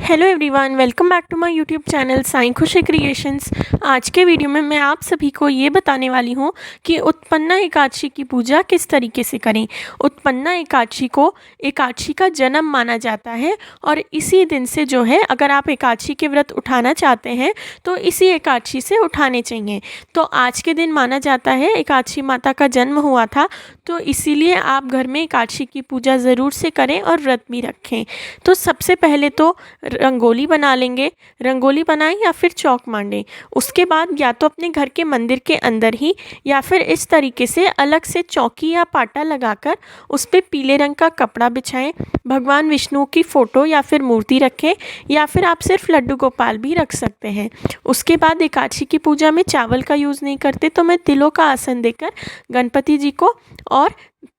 Hello everyone, welcome back to my YouTube channel Sai Khushi Creations. आज के video में मैं आप सभी को ये बताने वाली हूँ कि उत्पन्ना एकादशी की पूजा किस तरीके से करें। उत्पन्ना एकादशी को एकादशी का जन्म माना जाता है और इसी दिन से जो है, अगर आप एकादशी के व्रत उठाना चाहते हैं तो इसी एकादशी से उठाने चाहिए। तो आज के दिन माना जाता है एकादशी माता का जन्म हुआ था, तो इसीलिए आप घर में एकादशी की पूजा ज़रूर से करें और व्रत भी रखें। तो सबसे पहले तो रंगोली बना लेंगे। रंगोली बनाएं या फिर चौक मांडें। उसके बाद या तो अपने घर के मंदिर के अंदर ही या फिर इस तरीके से अलग से चौकी या पाटा लगाकर उस पर पीले रंग का कपड़ा बिछाएं। भगवान विष्णु की फ़ोटो या फिर मूर्ति रखें या फिर आप सिर्फ लड्डू गोपाल भी रख सकते हैं। उसके बाद एकादशी की पूजा में चावल का यूज़ नहीं करते, तो मैं तिलों का आसन देकर गणपति जी को और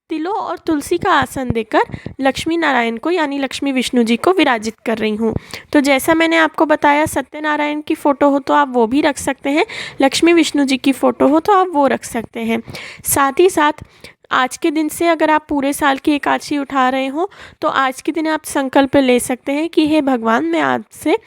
तिलों और तुलसी का आसन देकर लक्ष्मी नारायण को यानी लक्ष्मी विष्णु जी को विराजित कर रही हूँ। तो जैसा मैंने आपको बताया, सत्यनारायण की फ़ोटो हो तो आप वो भी रख सकते हैं, लक्ष्मी विष्णु जी की फ़ोटो हो तो आप वो रख सकते हैं। साथ ही साथ आज के दिन से अगर आप पूरे साल की एकादशी उठा रहे हो तो आज के दिन आप संकल्प ले सकते हैं कि हे भगवान, मैं आज से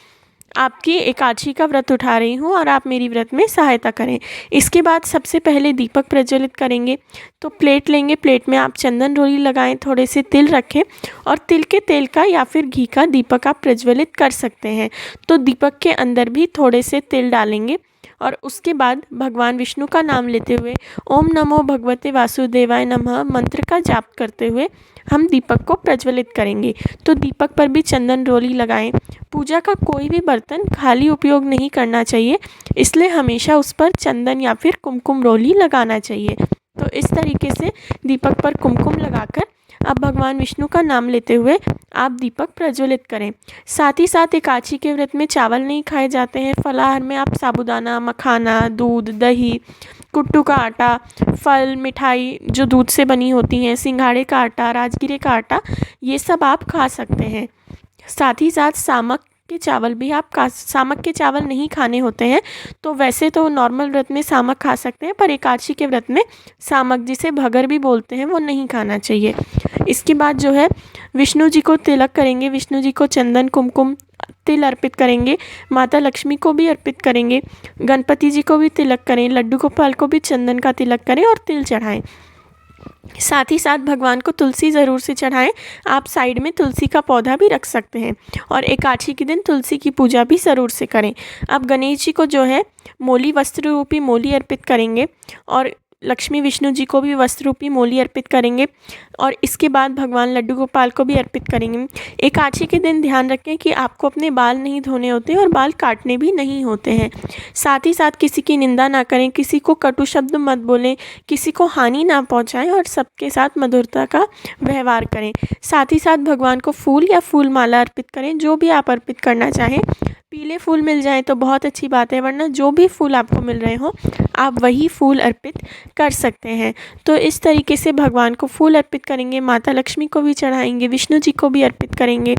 आपकी एकादशी का व्रत उठा रही हूँ और आप मेरी व्रत में सहायता करें। इसके बाद सबसे पहले दीपक प्रज्वलित करेंगे। तो प्लेट लेंगे, प्लेट में आप चंदन रोली लगाएं, थोड़े से तिल रखें और तिल के तेल का या फिर घी का दीपक आप प्रज्वलित कर सकते हैं। तो दीपक के अंदर भी थोड़े से तिल डालेंगे और उसके बाद भगवान विष्णु का नाम लेते हुए ओम नमो भगवते वासुदेवाय नमः मंत्र का जाप करते हुए हम दीपक को प्रज्वलित करेंगे। तो दीपक पर भी चंदन रोली लगाएं। पूजा का कोई भी बर्तन खाली उपयोग नहीं करना चाहिए, इसलिए हमेशा उस पर चंदन या फिर कुमकुम रोली लगाना चाहिए। तो इस तरीके से दीपक पर कुमकुम लगाकर अब भगवान विष्णु का नाम लेते हुए आप दीपक प्रज्वलित करें। साथ ही साथ एकादशी के व्रत में चावल नहीं खाए जाते हैं। फलाहार में आप साबूदाना, मखाना, दूध, दही, कुट्टू का आटा, फल, मिठाई जो दूध से बनी होती हैं, सिंघाड़े का आटा, राजगिरे का आटा, ये सब आप खा सकते हैं। साथ ही साथ सामक के चावल भी आप सामक के चावल नहीं खाने होते हैं। तो वैसे तो नॉर्मल व्रत में सामक खा सकते हैं, पर एकादशी के व्रत में सामक, जिसे भगर भी बोलते हैं, वो नहीं खाना चाहिए। इसके बाद जो है विष्णु जी को तिलक करेंगे। विष्णु जी को चंदन, कुमकुम, तिल अर्पित करेंगे। माता लक्ष्मी को भी अर्पित करेंगे। गणपति जी को भी तिलक करें। लड्डू गोपाल को भी चंदन का तिलक करें और तिल चढ़ाएं। साथ ही साथ भगवान को तुलसी ज़रूर से चढ़ाएं। आप साइड में तुलसी का पौधा भी रख सकते हैं और एकादशी के दिन तुलसी की पूजा भी ज़रूर से करें। अब गणेश जी को जो है मोली, वस्त्र रूपी मोली अर्पित करेंगे और लक्ष्मी विष्णु जी को भी वस्त्र रूपी मोली अर्पित करेंगे और इसके बाद भगवान लड्डू गोपाल को भी अर्पित करेंगे। एकादशी के दिन ध्यान रखें कि आपको अपने बाल नहीं धोने होते और बाल काटने भी नहीं होते हैं। साथ ही साथ किसी की निंदा ना करें, किसी को कटु शब्द मत बोलें, किसी को हानि ना पहुंचाएं और सबके साथ मधुरता का व्यवहार करें। साथ ही साथ भगवान को फूल या फूल माला अर्पित करें, जो भी आप अर्पित करना चाहें। पीले फूल मिल जाएं तो बहुत अच्छी बात है, वरना जो भी फूल आपको मिल रहे हो आप वही फूल अर्पित कर सकते हैं। तो इस तरीके से भगवान को फूल अर्पित करेंगे, माता लक्ष्मी को भी चढ़ाएंगे, विष्णु जी को भी अर्पित करेंगे।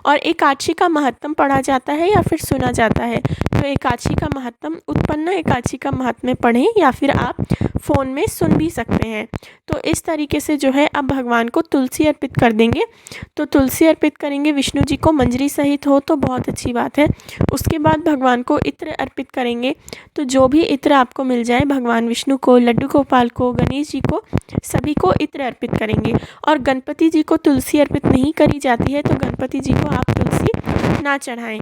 और एकादशी का महत्तम पढ़ा जाता है या फिर सुना जाता है। तो एकादशी का महत्तम, उत्पन्ना एकादशी का महत्म पढ़ें या फिर आप फ़ोन में सुन भी सकते हैं। तो इस तरीके से जो है अब भगवान को तुलसी अर्पित कर देंगे। तो तुलसी अर्पित करेंगे, विष्णु जी को मंजरी सहित हो तो बहुत अच्छी बात है। उसके बाद भगवान को इत्र अर्पित करेंगे। तो जो भी इत्र आपको मिल जाए, भगवान विष्णु को, लड्डू गोपाल को, गणेश जी को, सभी को इत्र अर्पित करेंगे। और गणपति जी को तुलसी अर्पित नहीं करी जाती है, तो गणपति जी को आप तुलसी ना चढ़ाएं।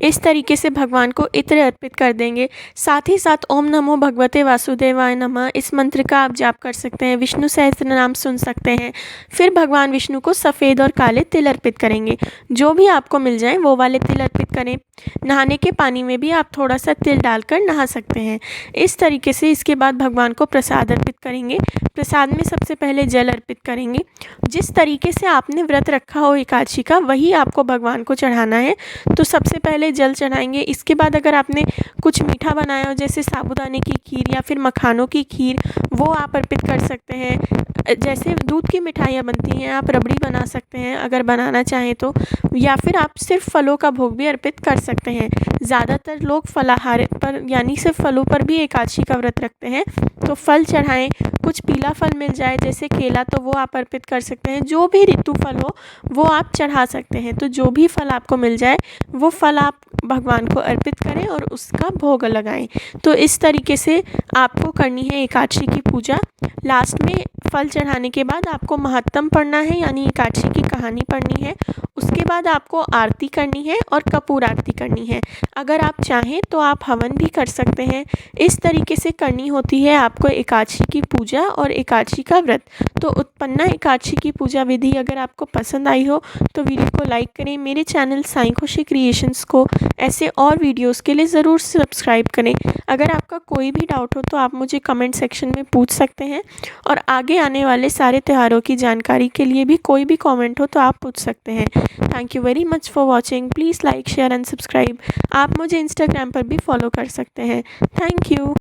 इस तरीके से भगवान को इत्र अर्पित कर देंगे। साथ ही साथ ओम नमो भगवते वासुदेवाय नमः इस मंत्र का आप जाप कर सकते हैं। विष्णु सहस्त्र नाम सुन सकते हैं। फिर भगवान विष्णु को सफ़ेद और काले तिल अर्पित करेंगे। जो भी आपको मिल जाए वो वाले तिल अर्पित करें। नहाने के पानी में भी आप थोड़ा सा तिल डालकर नहा सकते हैं। इस तरीके से इसके बाद भगवान को प्रसाद अर्पित करेंगे। प्रसाद में सबसे पहले जल अर्पित करेंगे। जिस तरीके से आपने व्रत रखा हो एकादशी का, वही आपको भगवान को चढ़ाना है। तो सबसे पहले जल चढ़ाएंगे। इसके बाद अगर आपने कुछ मीठा बनाया हो, जैसे साबूदाने की खीर या फिर मखानों की खीर, वो आप अर्पित कर सकते हैं। जैसे दूध की मिठाइयाँ बनती हैं, आप रबड़ी बना सकते हैं अगर बनाना चाहें तो, या फिर आप सिर्फ फलों का भोग भी अर्पित कर सकते हैं। ज़्यादातर लोग फलाहार पर यानी सिर्फ फलों पर भी एकादशी का व्रत रखते हैं, तो फल चढ़ाएं। कुछ पीला फल मिल जाए जैसे केला, तो वो आप अर्पित कर सकते हैं। जो भी ऋतु फल हो वो आप चढ़ा सकते हैं। तो जो भी फल आपको मिल जाए वो फल आप भगवान को अर्पित करें और उसका भोग लगाएं। तो इस तरीके से आपको करनी है एकादशी की पूजा। लास्ट में फल चढ़ाने के बाद आपको महात्म पढ़ना है, यानी एकादशी की कहानी पढ़नी है। उसके बाद आपको आरती करनी है और कपूर आरती करनी है। अगर आप चाहें तो आप हवन भी कर सकते हैं। इस तरीके से करनी होती है आपको एकादशी की पूजा और एकादशी का व्रत। तो उत्पन्ना एकादशी की पूजा विधि अगर आपको पसंद आई हो तो वीडियो को लाइक करें। मेरे चैनल साईं खुशी क्रिएशंस को ऐसे और वीडियोस के लिए ज़रूर सब्सक्राइब करें। अगर आपका कोई भी डाउट हो तो आप मुझे कमेंट सेक्शन में पूछ सकते हैं, और आगे आने वाले सारे त्योहारों की जानकारी के लिए भी कोई भी कमेंट हो तो आप पूछ सकते हैं। Thank you very much for watching. Please like share and subscribe. आप मुझे इंस्टाग्राम पर भी फॉलो कर सकते हैं। Thank you.